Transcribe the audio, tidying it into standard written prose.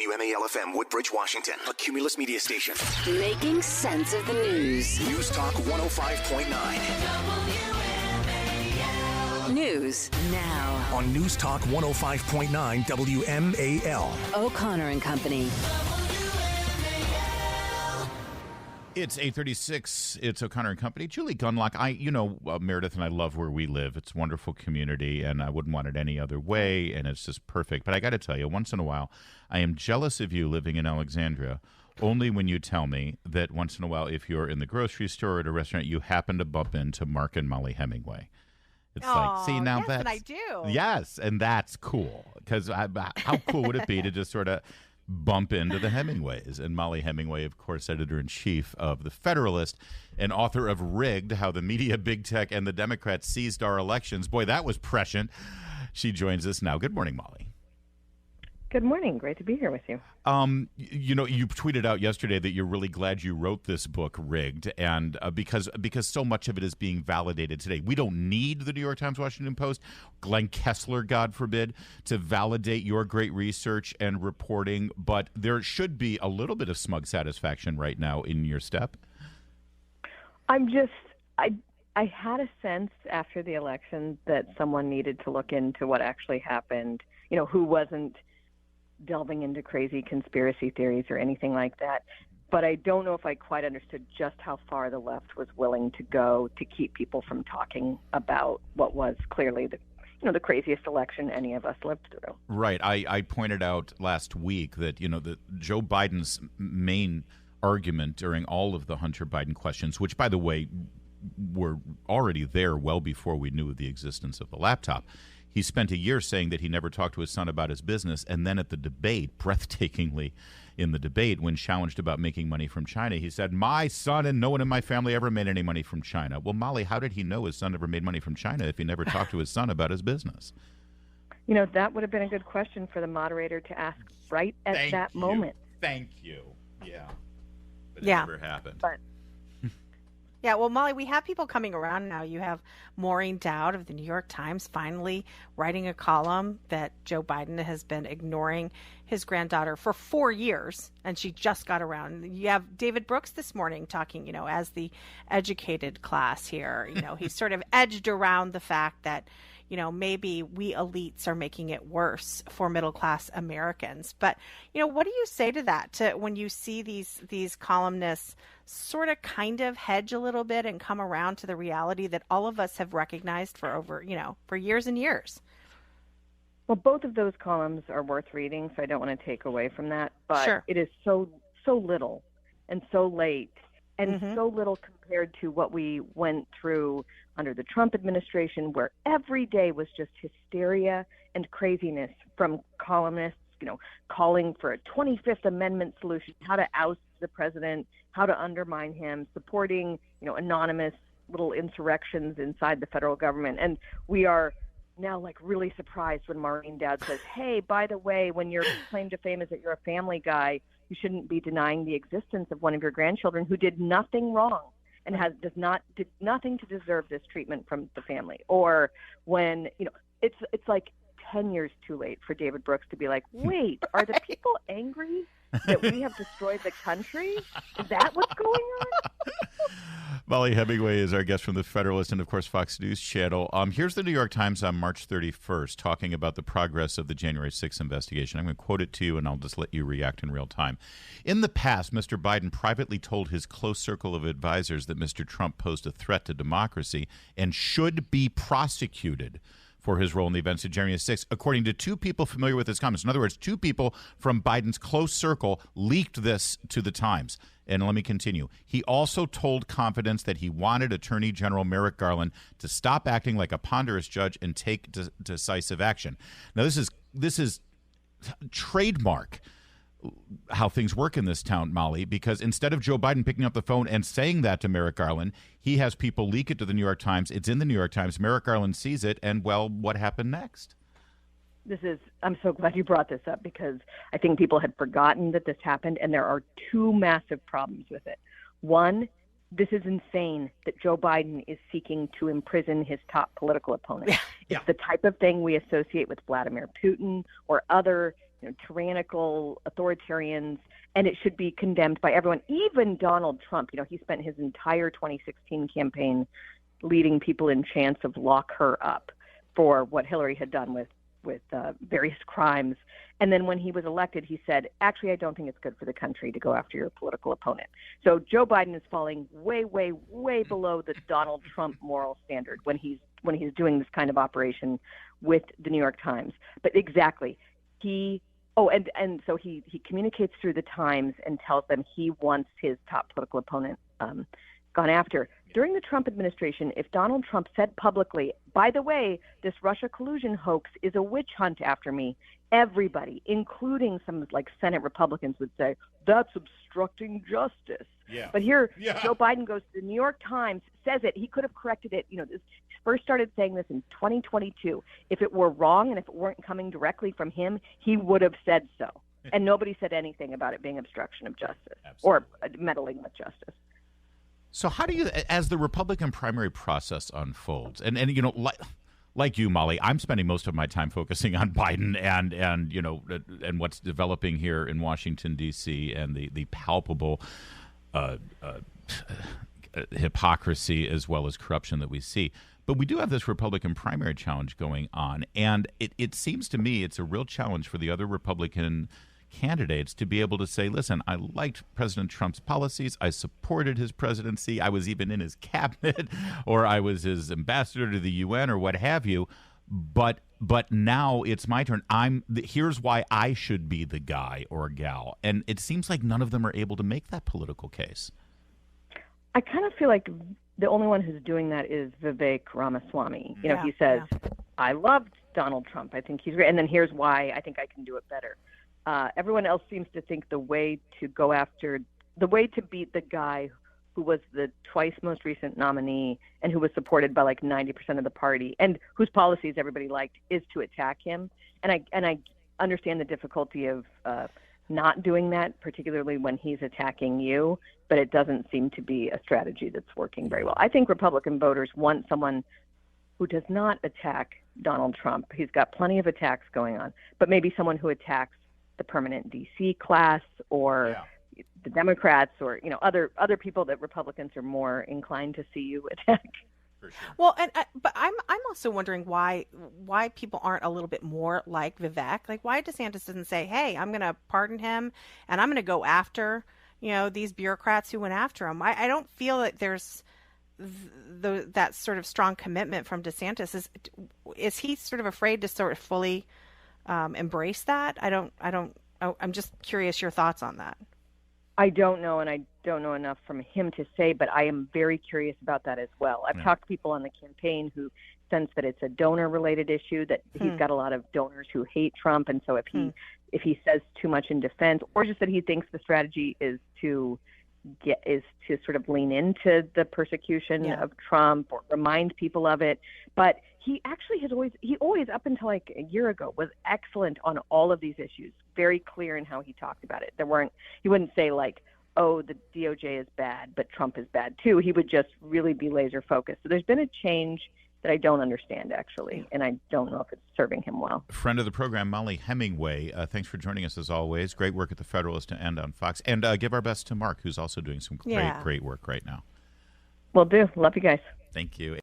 WMAL-FM Woodbridge, Washington, a Cumulus Media station. Making sense of the news. News Talk 105.9. News now. On News Talk 105.9 WMAL. O'Connor and Company. It's 8:36. It's O'Connor and Company. Julie Gunlock. Meredith and I love where we live. It's a wonderful community, and I wouldn't want it any other way, and it's just perfect. But I got to tell you, once in a while, I am jealous of you living in Alexandria, only when you tell me that once in a while, if you're in the grocery store or at a restaurant, you happen to bump into Mark and Mollie Hemingway. It's like, see, now yes, that's... and I do. Yes, and that's cool. Because how cool would it be to just sort of bump into the Hemingways? And Mollie Hemingway, of course, editor-in-chief of The Federalist and author of Rigged, How the Media, Big Tech, and the Democrats Seized Our Elections. Boy, that was prescient. She joins us now. Good morning, Mollie. Good morning. Great to be here with you. You tweeted out yesterday that you're really glad you wrote this book, Rigged, and because so much of it is being validated today. We don't need the New York Times, Washington Post, Glenn Kessler, God forbid, to validate your great research and reporting, but there should be a little bit of smug satisfaction right now in your step. I had a sense after the election that someone needed to look into what actually happened, who wasn't delving into crazy conspiracy theories or anything like that. But I don't know if I quite understood just how far the left was willing to go to keep people from talking about what was clearly the craziest election any of us lived through. Right. I pointed out last week that, that Joe Biden's main argument during all of the Hunter Biden questions, which, by the way, were already there well before we knew of the existence of the laptop. He spent a year saying that he never talked to his son about his business, and then at the debate, breathtakingly in the debate, when challenged about making money from China, he said, "My son and no one in my family ever made any money from China." Well, Mollie, how did he know his son ever made money from China if he never talked to his son about his business? That would have been a good question for the moderator to ask right at that moment. Thank you. Yeah. But it never happened. But yeah, well, Mollie, we have people coming around now. You have Maureen Dowd of the New York Times finally writing a column that Joe Biden has been ignoring his granddaughter for 4 years, and she just got around. You have David Brooks this morning talking, as the educated class here. He's sort of edged around the fact that, maybe we elites are making it worse for middle-class Americans. But, what do you say to that, when you see these columnists sort of kind of hedge a little bit and come around to the reality that all of us have recognized for over, for years and years? Well, both of those columns are worth reading, so I don't want to take away from that. But Sure. It is so little and so late and so little compared to what we went through under the Trump administration, where every day was just hysteria and craziness from columnists, calling for a 25th Amendment solution, how to oust the president, how to undermine him, supporting, anonymous little insurrections inside the federal government. And we are now really surprised when Maureen Dowd says, "Hey, by the way, when your claim to fame is that you're a family guy, you shouldn't be denying the existence of one of your grandchildren who did nothing wrong and did nothing to deserve this treatment from the family." Or when, it's like 10 years too late for David Brooks to be like, "Wait, are the people angry that we have destroyed the country? Is that what's going on?" Mollie Hemingway is our guest from The Federalist and, of course, Fox News Channel. Here's the New York Times on March 31st talking about the progress of the January 6th investigation. I'm going to quote it to you, and I'll just let you react in real time. "In the past, Mr. Biden privately told his close circle of advisors that Mr. Trump posed a threat to democracy and should be prosecuted for his role in the events of January 6th, according to two people familiar with his comments." In other words, two people from Biden's close circle leaked this to the Times. And let me continue. "He also told confidence that he wanted Attorney General Merrick Garland to stop acting like a ponderous judge and take decisive action." Now, this is trademark how things work in this town, Mollie, because instead of Joe Biden picking up the phone and saying that to Merrick Garland, he has people leak it to the New York Times. It's in the New York Times. Merrick Garland sees it, and, well, what happened next? I'm so glad you brought this up, because I think people had forgotten that this happened, and there are two massive problems with it. One, this is insane that Joe Biden is seeking to imprison his top political opponent. Yeah. It's the type of thing we associate with Vladimir Putin or other tyrannical authoritarians, and it should be condemned by everyone, even Donald Trump. He spent his entire 2016 campaign leading people in chants of lock her up for what Hillary had done with various crimes. And then when he was elected, he said, actually, I don't think it's good for the country to go after your political opponent. So Joe Biden is falling way, way, way below the Donald Trump moral standard when he's doing this kind of operation with the New York Times. But exactly, and so he communicates through the Times and tells them he wants his top political opponent gone after. During the Trump administration, if Donald Trump said publicly, by the way, this Russia collusion hoax is a witch hunt after me, everybody, including some like Senate Republicans, would say, that's obstructing justice. Yeah. But here, Joe Biden goes to the New York Times, says it. He could have corrected it. He first started saying this in 2022. If it were wrong and if it weren't coming directly from him, he would have said so. And nobody said anything about it being obstruction of justice or meddling with justice. So how do you, as the Republican primary process unfolds, and like you, Mollie, I'm spending most of my time focusing on Biden and what's developing here in Washington, D.C. and the palpable hypocrisy as well as corruption that we see. But we do have this Republican primary challenge going on, and it seems to me it's a real challenge for the other Republican candidates to be able to say, listen, I liked President Trump's policies. I supported his presidency. I was even in his cabinet or I was his ambassador to the UN or what have you. But now it's my turn. Here's why I should be the guy or gal. And it seems like none of them are able to make that political case. I kind of feel like the only one who's doing that is Vivek Ramaswamy. He says, I loved Donald Trump. I think he's great. And then here's why I think I can do it better. Everyone else seems to think the way to beat the guy who was the twice most recent nominee and who was supported by like 90% of the party and whose policies everybody liked is to attack him. And I understand the difficulty of not doing that, particularly when he's attacking you, but it doesn't seem to be a strategy that's working very well. I think Republican voters want someone who does not attack Donald Trump. He's got plenty of attacks going on, but maybe someone who attacks the permanent D.C. class or the Democrats or other people that Republicans are more inclined to see you attack. For sure. Well, but I'm also wondering why people aren't a little bit more like Vivek. Like why DeSantis doesn't say, "Hey, I'm going to pardon him and I'm going to go after these bureaucrats who went after him." I don't feel that there's that sort of strong commitment from DeSantis. Is he sort of afraid to sort of fully embrace that? I'm just curious your thoughts on that. I don't know, and I don't know enough from him to say, but I am very curious about that as well. I've talked to people on the campaign who sense that it's a donor-related issue, that he's got a lot of donors who hate Trump, and so if he says too much in defense, or just that he thinks the strategy is to sort of lean into the persecution of Trump or remind people of it. But he actually always up until like a year ago was excellent on all of these issues, very clear in how he talked about it. He wouldn't say like, oh, the DOJ is bad, but Trump is bad too. He would just really be laser focused. So there's been a change that I don't understand, actually, and I don't know if it's serving him well. Friend of the program, Mollie Hemingway, thanks for joining us as always. Great work at the Federalist and on Fox. And give our best to Mark, who's also doing some great work right now. Will do. Love you guys. Thank you.